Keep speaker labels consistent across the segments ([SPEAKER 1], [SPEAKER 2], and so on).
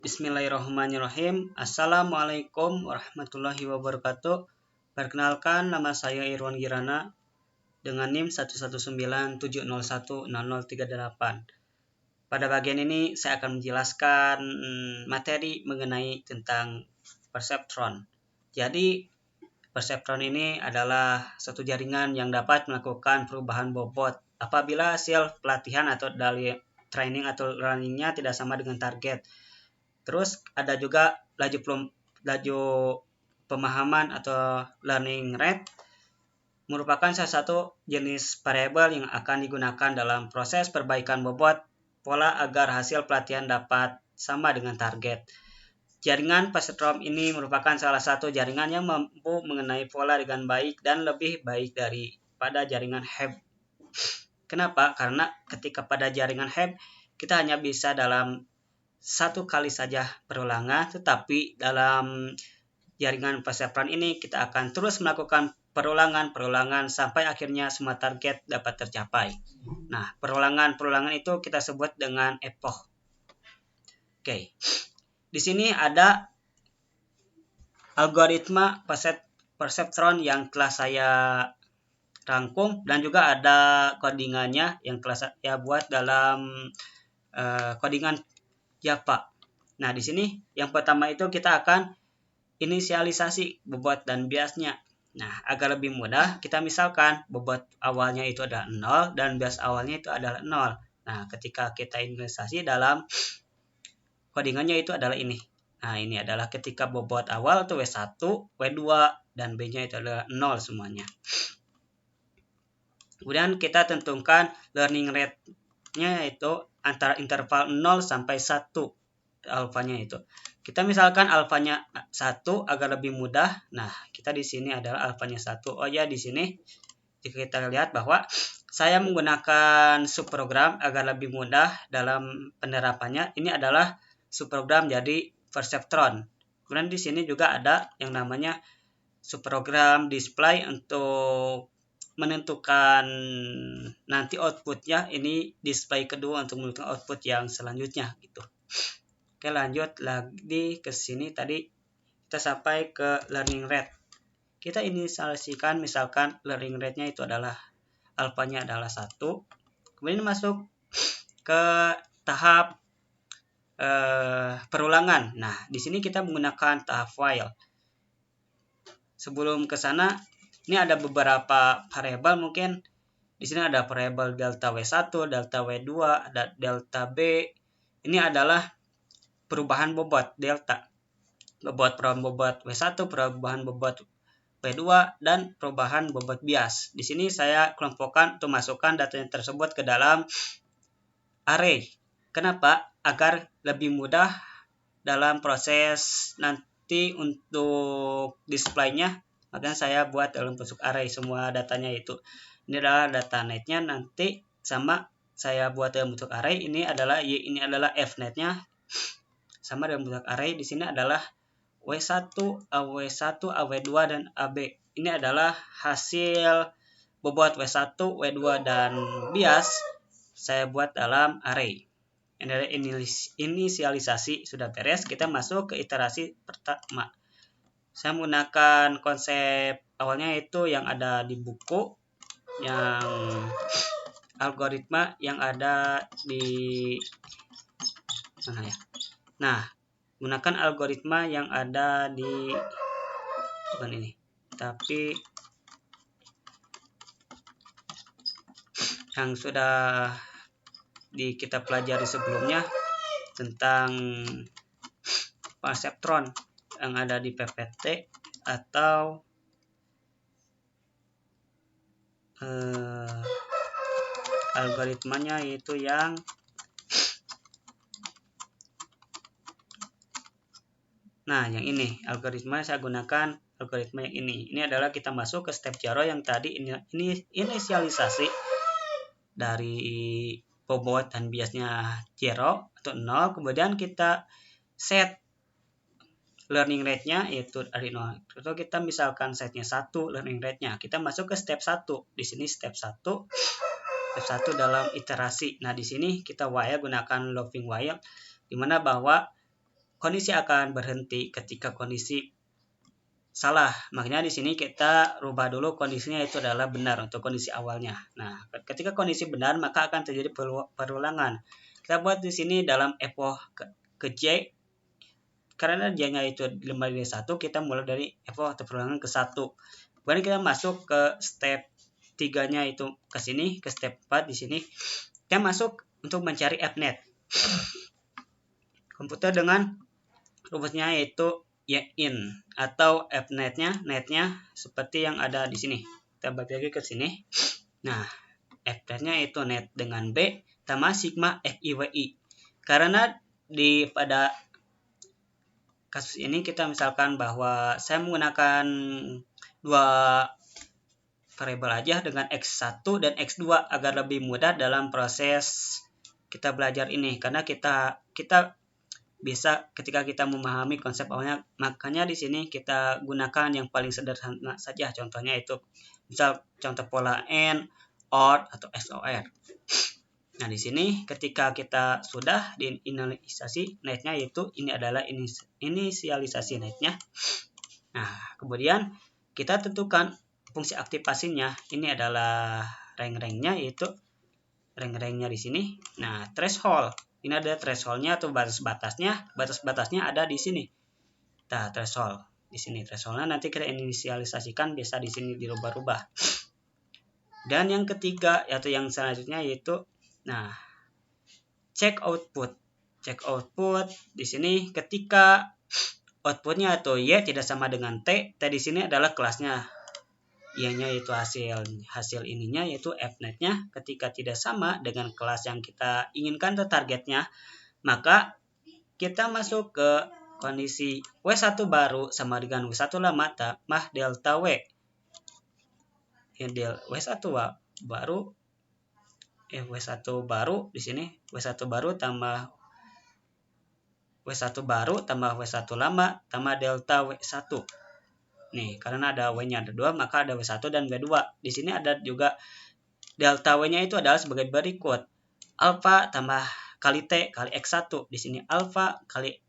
[SPEAKER 1] Bismillahirrahmanirrahim. Assalamualaikum warahmatullahi wabarakatuh. Perkenalkan, nama saya Irwan Girana dengan NIM 11970100038. Pada bagian ini saya akan menjelaskan materi mengenai tentang perseptron. Jadi, perseptron ini adalah satu jaringan yang dapat melakukan perubahan bobot apabila hasil pelatihan atau dari training atau learningnya tidak sama dengan target. Terus ada juga laju pemahaman atau learning rate, merupakan salah satu jenis variabel yang akan digunakan dalam proses perbaikan bobot pola agar hasil pelatihan dapat sama dengan target. Jaringan perseptron ini merupakan salah satu jaringan yang mampu mengenai pola dengan baik dan lebih baik daripada jaringan HEB. Kenapa? Karena ketika pada jaringan HEB kita hanya bisa dalam satu kali saja perulangan, tetapi dalam jaringan perseptron ini kita akan terus melakukan perulangan sampai akhirnya semua target dapat tercapai. Nah, perulangan itu kita sebut dengan epoch. Oke. Di sini ada algoritma perseptron yang telah saya rangkum dan juga ada codingannya yang telah saya buat dalam codingan Java. Nah, di sini yang pertama itu kita akan inisialisasi bobot dan biasnya. Nah, agar lebih mudah, kita misalkan bobot awalnya itu adalah 0 dan bias awalnya itu adalah 0. Nah, ketika kita inisialisasi dalam codingannya itu adalah ini. Nah, ini adalah ketika bobot awal itu W1, W2, dan B-nya itu adalah 0 semuanya. Kemudian kita tentukan learning rate-nya itu antara interval 0 sampai 1 alfanya itu. Kita misalkan alfanya 1 agar lebih mudah. Nah, kita di sini adalah alfanya 1. Oh ya, di sini jika kita lihat bahwa saya menggunakan subprogram agar lebih mudah dalam penerapannya. Ini adalah subprogram jadi perseptron. Kemudian di sini juga ada yang namanya subprogram display untuk menentukan nanti outputnya, ini display kedua untuk menentukan output yang selanjutnya gitu. Oke, lanjut lagi ke sini. Tadi kita sampai ke learning rate. Kita inisialisikan misalkan learning rate-nya itu adalah alfanya adalah 1. Kemudian masuk ke tahap perulangan. Nah, di sini kita menggunakan tahap while. Sebelum ke sana, ini ada beberapa variabel mungkin. Di sini ada variabel delta W1, delta W2, ada delta B. Ini adalah perubahan bobot delta. Perubahan bobot W1, perubahan bobot W2, dan perubahan bobot bias. Di sini saya kelompokkan untuk masukkan datanya tersebut ke dalam array. Kenapa? Agar lebih mudah dalam proses nanti untuk display-nya. Makanya saya buat dalam bentuk array semua datanya itu. Ini adalah data net-nya, nanti sama saya buat dalam bentuk array. Ini adalah F-net-nya sama dalam bentuk array. Di sini adalah W1, AW1, AW2, dan AB. Ini adalah hasil bobot W1, W2, dan bias saya buat dalam array. Ini adalah inisialisasi sudah beres. Kita masuk ke iterasi pertama. Saya menggunakan konsep awalnya itu yang ada di buku, yang algoritma yang ada di mana ya. Nah, gunakan algoritma yang ada di bukan ini, tapi yang sudah kita pelajari sebelumnya tentang perseptron yang ada di PPT atau algoritmanya itu yang yang ini algoritma saya gunakan algoritma yang ini. Ini adalah kita masuk ke step 0 yang tadi ini inisialisasi dari bobot dan biasnya 0 atau 0. Kemudian kita set learning rate-nya yaitu dari 0. Atau kita misalkan setnya 1 learning rate-nya. Kita masuk ke step 1. Di sini step 1. Step 1 dalam iterasi. Nah, di sini kita while gunakan looping while di mana bahwa kondisi akan berhenti ketika kondisi salah. Makanya di sini kita rubah dulu kondisinya itu adalah benar untuk kondisi awalnya. Nah, ketika kondisi benar maka akan terjadi perulangan. Kita buat di sini dalam epoch ke J. Karena J-nya itu 5 1, kita mulai dari epoch atau perulangan ke 1. Kemudian kita masuk ke step 3-nya itu ke sini, ke step 4 di sini. Kita masuk untuk mencari fnet. Komputer dengan rumusnya yaitu in atau fnetnya, netnya seperti yang ada di sini. Kita balik lagi ke sini. Nah, fnetnya itu net dengan B tambah sigma FIWI. Karena pada kasus ini kita misalkan bahwa saya menggunakan dua variabel aja dengan X1 dan X2 agar lebih mudah dalam proses kita belajar ini, karena kita bisa ketika kita memahami konsep awalnya, makanya di sini kita gunakan yang paling sederhana saja. Contohnya itu misal contoh pola N, OR atau XOR. Nah, di sini ketika kita sudah diinisialisasi netnya, yaitu ini adalah inisialisasi netnya. Nah, kemudian kita tentukan fungsi aktivasinya. Ini adalah rank-ranknya, yaitu rank-ranknya di sini. Nah, threshold. Ini ada thresholdnya atau batas-batasnya. Batas-batasnya ada di sini. Nah, threshold. Di sini thresholdnya nanti kita inisialisasikan, bisa di sini dirubah-rubah. Dan yang ketiga atau yang selanjutnya yaitu check output. Check output di sini ketika outputnya atau Y tidak sama dengan T di sini adalah kelasnya. Y-nya yaitu hasil ininya yaitu fnetnya. Ketika tidak sama dengan kelas yang kita inginkan atau targetnya, maka kita masuk ke kondisi W1 baru sama dengan W1 lama tambah delta W. W1 baru W1 baru di sini, W1 baru tambah W1 baru tambah W1 lama tambah delta W1. Nih, karena ada W-nya ada 2, maka ada W1 dan W2. Di sini ada juga delta W-nya itu adalah sebagai berikut. Alpha tambah kali T kali X1. Di sini alpha kali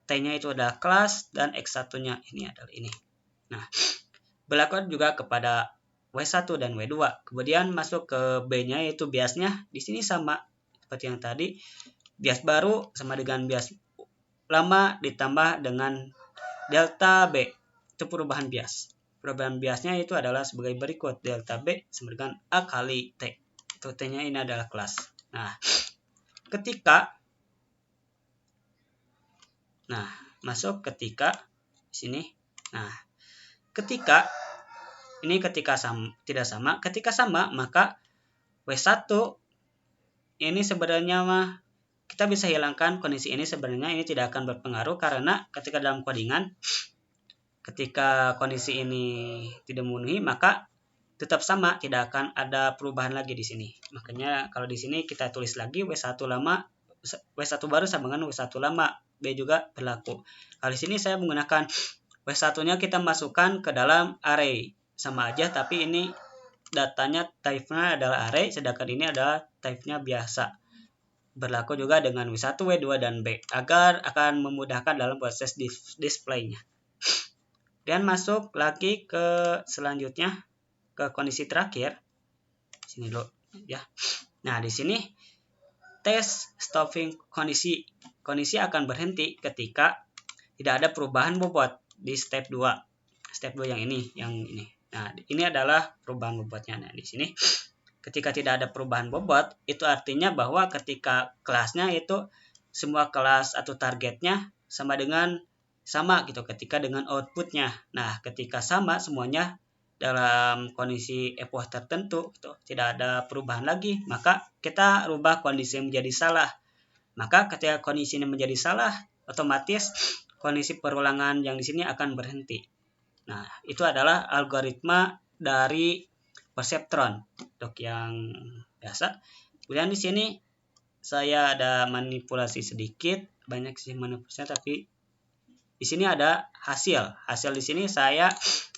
[SPEAKER 1] T-nya itu adalah kelas dan X1-nya ini adalah ini. Nah, berlaku juga kepada W1 dan W2. Kemudian masuk ke B-nya yaitu biasnya. Di sini sama seperti yang tadi. Bias baru sama dengan bias lama ditambah dengan delta B. Itu perubahan bias. Perubahan biasnya itu adalah sebagai berikut. Delta B sama dengan A kali T. Itu T-nya ini adalah kelas. Nah, masuk ketika di sini. Nah, ketika tidak sama, ketika sama maka W1 ini sebenarnya kita bisa hilangkan kondisi ini, sebenarnya ini tidak akan berpengaruh karena ketika dalam codingan ketika kondisi ini tidak memenuhi maka tetap sama, tidak akan ada perubahan lagi di sini. Makanya kalau di sini kita tulis lagi W1 baru sama dengan W1 lama, B juga berlaku. Kalau di sini saya menggunakan W1-nya kita masukkan ke dalam array. Sama aja, tapi ini datanya type-nya adalah array, sedangkan ini adalah type-nya biasa. Berlaku juga dengan W1, W2, dan B, agar akan memudahkan dalam proses display-nya. Dan masuk lagi ke selanjutnya, ke kondisi terakhir. Sini dulu ya. Nah, di sini tes stopping kondisi. Kondisi akan berhenti ketika tidak ada perubahan bobot di step 2. Step 2 yang ini. Nah, ini adalah perubahan bobotnya. Nah, di sini ketika tidak ada perubahan bobot, itu artinya bahwa ketika kelasnya itu semua kelas atau targetnya sama gitu ketika dengan outputnya. Nah, ketika sama semuanya dalam kondisi epoch tertentu gitu, tidak ada perubahan lagi, maka kita rubah kondisi menjadi salah. Maka ketika kondisi ini menjadi salah, otomatis kondisi perulangan yang di sini akan berhenti. Nah, itu adalah algoritma dari perseptron untuk yang biasa. Kemudian di sini saya ada manipulasi sedikit, banyak sih manipulasinya, tapi di sini ada hasil. Hasil di sini saya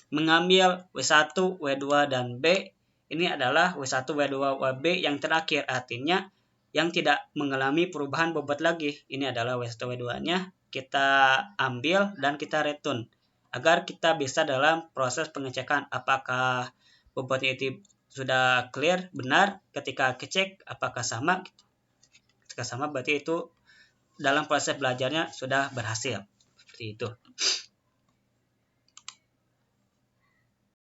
[SPEAKER 1] mengambil W1, W2, dan B. Ini adalah W1, W2, W B yang terakhir, artinya yang tidak mengalami perubahan bobot lagi. Ini adalah W1, W2-nya. kita ambil dan kita return agar kita bisa dalam proses pengecekan apakah bobotnya itu sudah clear, benar. Ketika kecek apakah sama, ketika sama berarti itu dalam proses belajarnya sudah berhasil. Seperti itu.